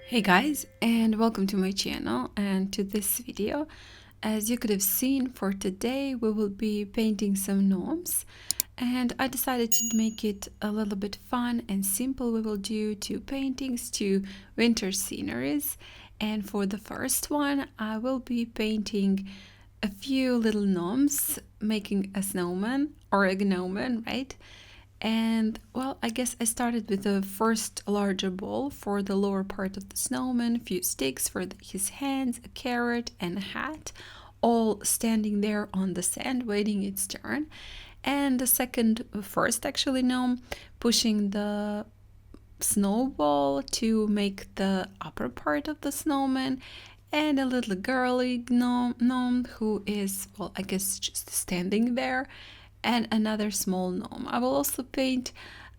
Hey guys, and welcome to my channel and to this video. As you could have seen, for today we will be painting some gnomes, and I decided to make it a little bit fun and simple. We will do two paintings, two winter sceneries, and for the first one I will be painting a few little gnomes, making a snowman or a gnome, right? And well, I guess I started with the first larger ball for the lower part of the snowman, a few sticks for his hands, a carrot, and a hat, all standing there on the sand waiting its turn. And the first actually gnome pushing the snowball to make the upper part of the snowman, and a little girly gnome who is, well, I guess just standing there, and another small gnome. I will also paint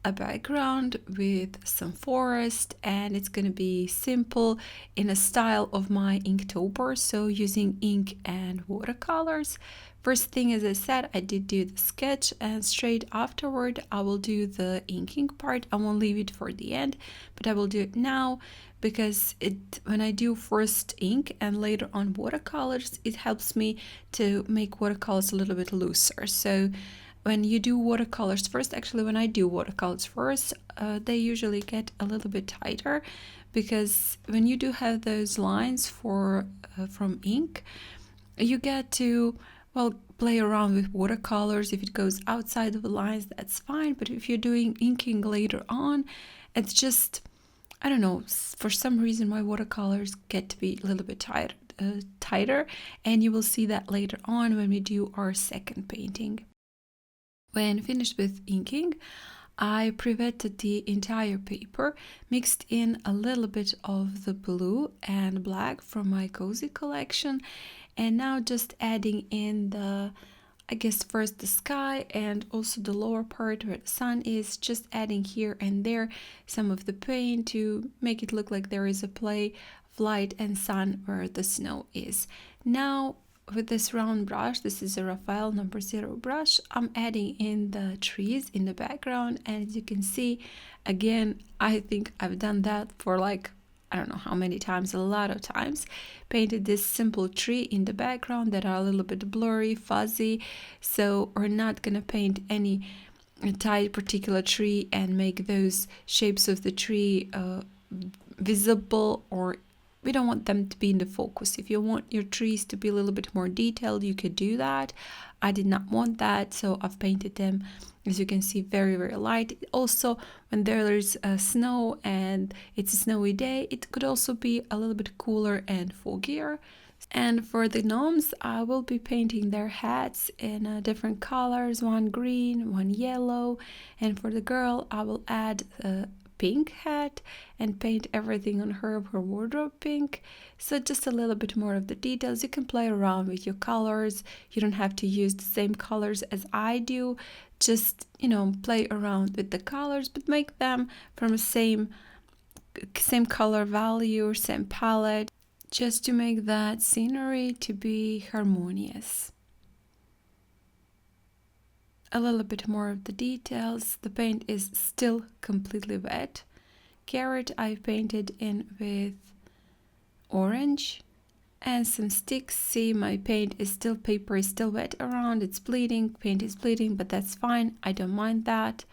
a background with some forest, and it's going to be simple in a style of my Inktober, so using ink and watercolors. First thing, as I said, I did do the sketch, and straight afterward I will do the inking part. I won't leave it for the end, but I will do it now because when I do first ink and later on watercolors, it helps me to make watercolors a little bit looser. So when you do watercolors first, actually when I do watercolors first, they usually get a little bit tighter, because when you do have those lines from ink, you get to, well, play around with watercolors. If it goes outside of the lines, that's fine, but if you're doing inking later on, it's just, I don't know, for some reason my watercolors get to be a little bit tighter, and you will see that later on when we do our second painting. When finished with inking, I pre-wetted the entire paper, mixed in a little bit of the blue and black from my Cozy collection, and now just adding in I guess first the sky and also the lower part where the sun is, just adding here and there some of the paint to make it look like there is a play of light and sun where the snow is. Now with this round brush, this is a Raphael number 0 brush, I'm adding in the trees in the background, and as you can see, again, I think I've done that for like, I don't know how many times, a lot of times, painted this simple tree in the background that are a little bit blurry, fuzzy, so we're not gonna paint any tight particular tree and make those shapes of the tree visible, or we don't want them to be in the focus. If you want your trees to be a little bit more detailed, you could do that. I did not want that, so I've painted them, as you can see, very, very light. Also, when there is snow and it's a snowy day, it could also be a little bit cooler and foggier. And for the gnomes, I will be painting their hats in different colors, one green, one yellow, and for the girl, I will add pink hat and paint everything on her wardrobe pink. So just a little bit more of the details. You can play around with your colors. You don't have to use the same colors as I do. Just, play around with the colors, but make them from the same color value, same palette, just to make that scenery to be harmonious. A little bit more of the details. The paint is still completely wet. Carrot I painted in with orange, and some sticks. See, my paper is still wet around, it's bleeding, paint is bleeding, but that's fine, I don't mind that.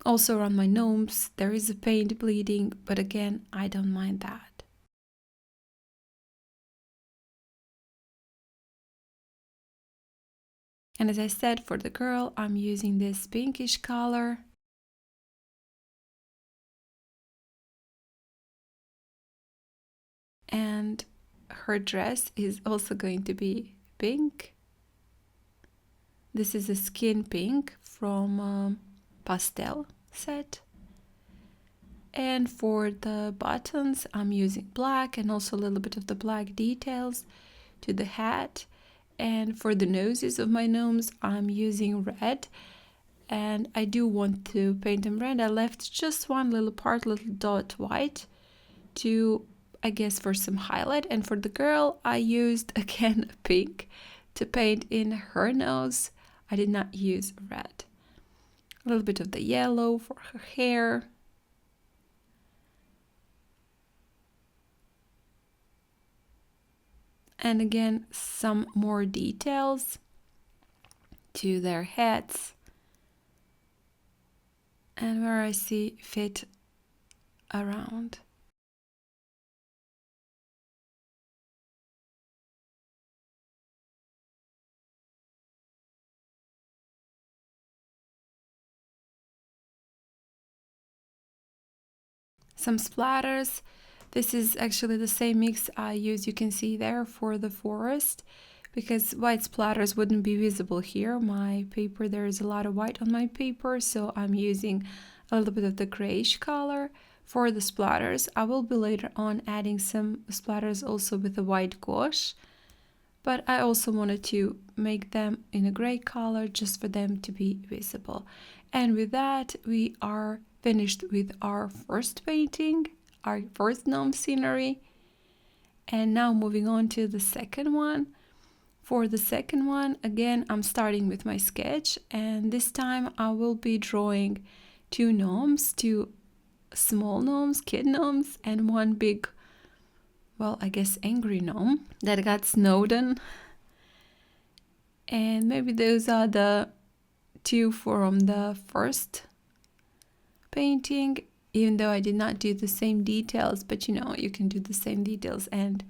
Also around my gnomes there is a paint bleeding, but again, I don't mind that. And as I said, for the girl, I'm using this pinkish color. And her dress is also going to be pink. This is a skin pink from pastel set. And for the buttons, I'm using black and also a little bit of the black details to the hat. And for the noses of my gnomes, I'm using red, and I do want to paint them red. I left just one little part, little dot white, to, I guess, for some highlight. And for the girl, I used again pink to paint in her nose. I did not use red. A little bit of the yellow for her hair. And again, some more details to their heads and where I see fit around. Some splatters. This is actually the same mix I use, you can see there, for the forest, because white splatters wouldn't be visible here. My paper, there is a lot of white on my paper, so I'm using a little bit of the grayish color for the splatters. I will be later on adding some splatters also with the white gouache, but I also wanted to make them in a gray color just for them to be visible. And with that, we are finished with our first painting, our first gnome scenery. And now moving on to the second one. For the second one, again, I'm starting with my sketch, and this time I will be drawing two gnomes, two small gnomes, kid gnomes, and one big, well, I guess angry gnome that got snowed in. And maybe those are the two from the first painting, even though I did not do the same details, but you know, you can do the same details and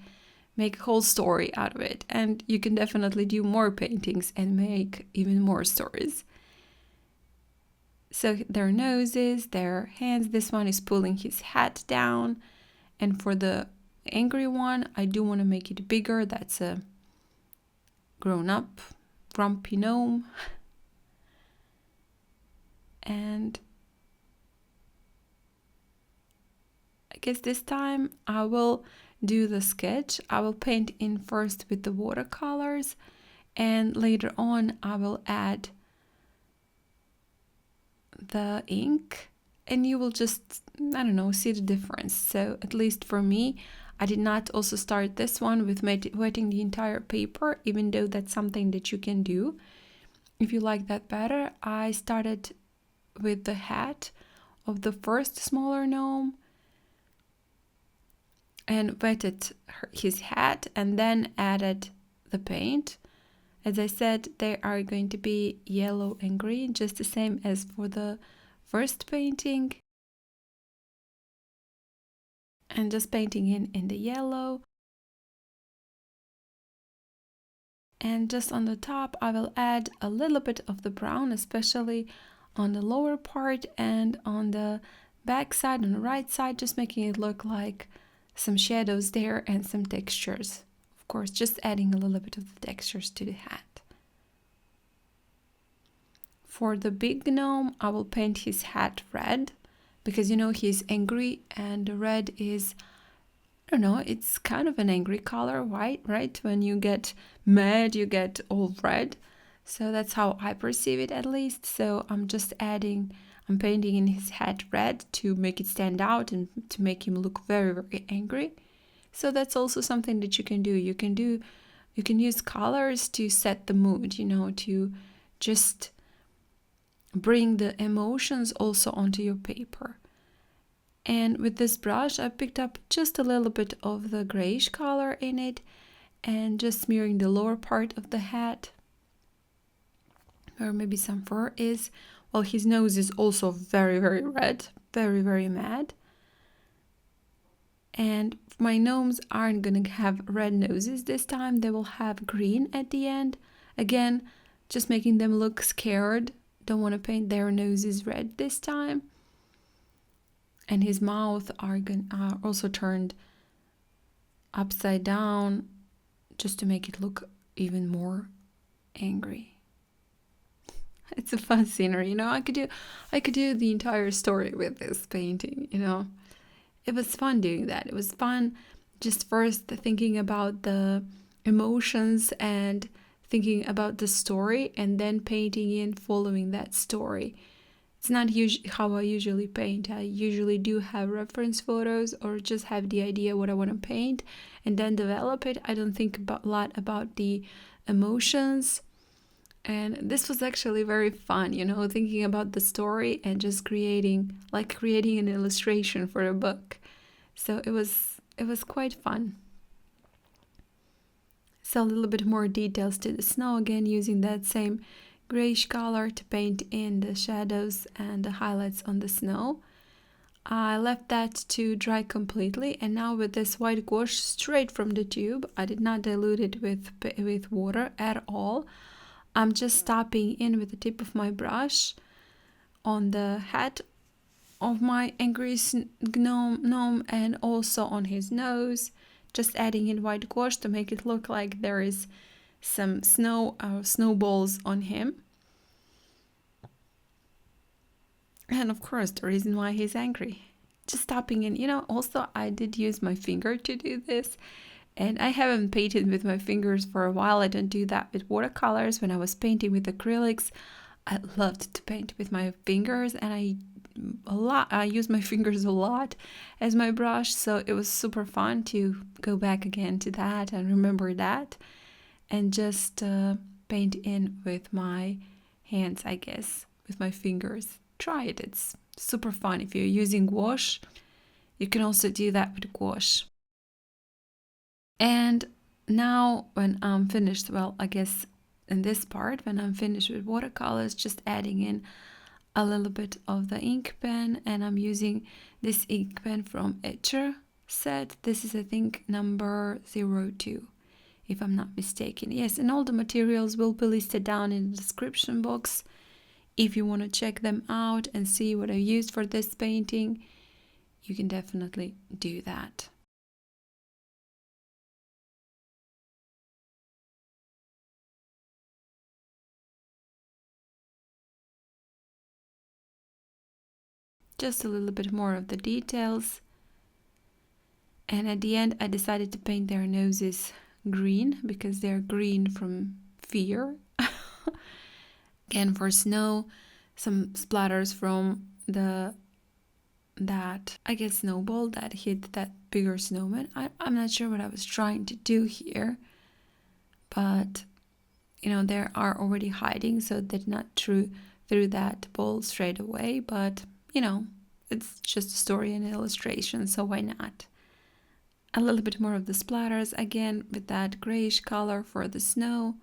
make a whole story out of it. And you can definitely do more paintings and make even more stories. So their noses, their hands, this one is pulling his hat down. And for the angry one, I do want to make it bigger. That's a grown-up grumpy gnome. And I guess this time I will do the sketch. I will paint in first with the watercolors, and later on I will add the ink, and you will just, I don't know, see the difference. So at least for me, I did not also start this one with wetting the entire paper, even though that's something that you can do if you like that better. I started with the hat of the first smaller gnome and wetted his hat and then added the paint. As I said, they are going to be yellow and green, just the same as for the first painting. And just painting in the yellow. And just on the top, I will add a little bit of the brown, especially on the lower part and on the back side, on the right side, just making it look like some shadows there and some textures. Of course, just adding a little bit of the textures to the hat. For the big gnome, I will paint his hat red, because you know he's angry, and the red is, I don't know, it's kind of an angry color, white, right? When you get mad, you get all red. So that's how I perceive it, at least. So I'm painting in his hat red to make it stand out and to make him look very, very angry. So that's also something that you can do. You can use colors to set the mood, you know, to just bring the emotions also onto your paper. And with this brush, I picked up just a little bit of the grayish color in it and just smearing the lower part of the hat, where maybe some fur is. Well, his nose is also very, very red, very, very mad. And my gnomes aren't going to have red noses this time. They will have green at the end. Again, just making them look scared. Don't want to paint their noses red this time. And his mouth are also turned upside down, just to make it look even more angry. It's a fun scenery, you know. I could do the entire story with this painting, you know. It was fun doing that. It was fun just first thinking about the emotions and thinking about the story, and then painting in following that story. It's not how I usually paint. I usually do have reference photos or just have the idea what I want to paint and then develop it. I don't think a lot about the emotions. And this was actually very fun, you know, thinking about the story and just creating an illustration for a book. So it was quite fun. So a little bit more details to the snow, again using that same grayish color to paint in the shadows and the highlights on the snow. I left that to dry completely, and now with this white gouache straight from the tube, I did not dilute it with water at all. I'm just tapping in with the tip of my brush on the head of my angry gnome and also on his nose, just adding in white gouache to make it look like there is some snowballs on him. And of course, the reason why he's angry. Just tapping in, also I did use my finger to do this. And I haven't painted with my fingers for a while. I don't do that with watercolors. When I was painting with acrylics, I loved to paint with my fingers, and I use my fingers a lot as my brush, so it was super fun to go back again to that and remember that, and just paint in with my hands, I guess, with my fingers. Try it, it's super fun. If you're using gouache, you can also do that with gouache. And now when I'm finished, well, I guess in this part, when I'm finished with watercolors, just adding in a little bit of the ink pen, and I'm using this ink pen from Etchr set. This is, I think, number 02, if I'm not mistaken. Yes, and all the materials will be listed down in the description box. If you want to check them out and see what I used for this painting, you can definitely do that. Just a little bit more of the details. And at the end, I decided to paint their noses green because they're green from fear. Again, for snow, some splatters from that I guess snowball that hit that bigger snowman. I'm not sure what I was trying to do here, but they are already hiding, so they did not threw that ball straight away. But it's just a story and illustration, so why not? A little bit more of the splatters again with that grayish color for the snow.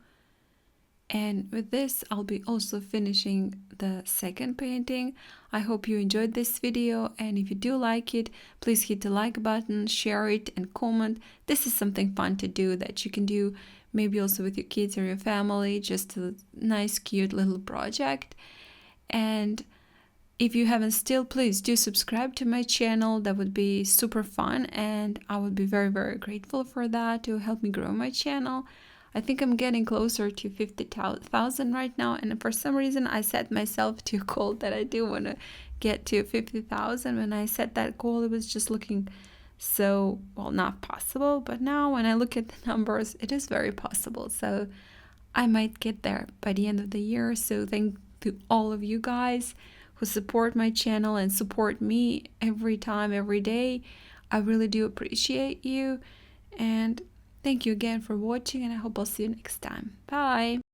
And with this, I'll be also finishing the second painting. I hope you enjoyed this video, and if you do like it, please hit the like button, share it, and comment. This is something fun to do that you can do maybe also with your kids or your family, just a nice, cute little project. And if you haven't still, please do subscribe to my channel. That would be super fun, and I would be very, very grateful for that to help me grow my channel. I think I'm getting closer to 50,000 right now, and for some reason I set myself to a goal that I do want to get to 50,000. When I set that goal, it was just looking so, well, not possible, but now when I look at the numbers, it is very possible. So I might get there by the end of the year. So thank to all of you guys who support my channel and support me every time, every day. I really do appreciate you, and thank you again for watching, and I hope I'll see you next time. Bye!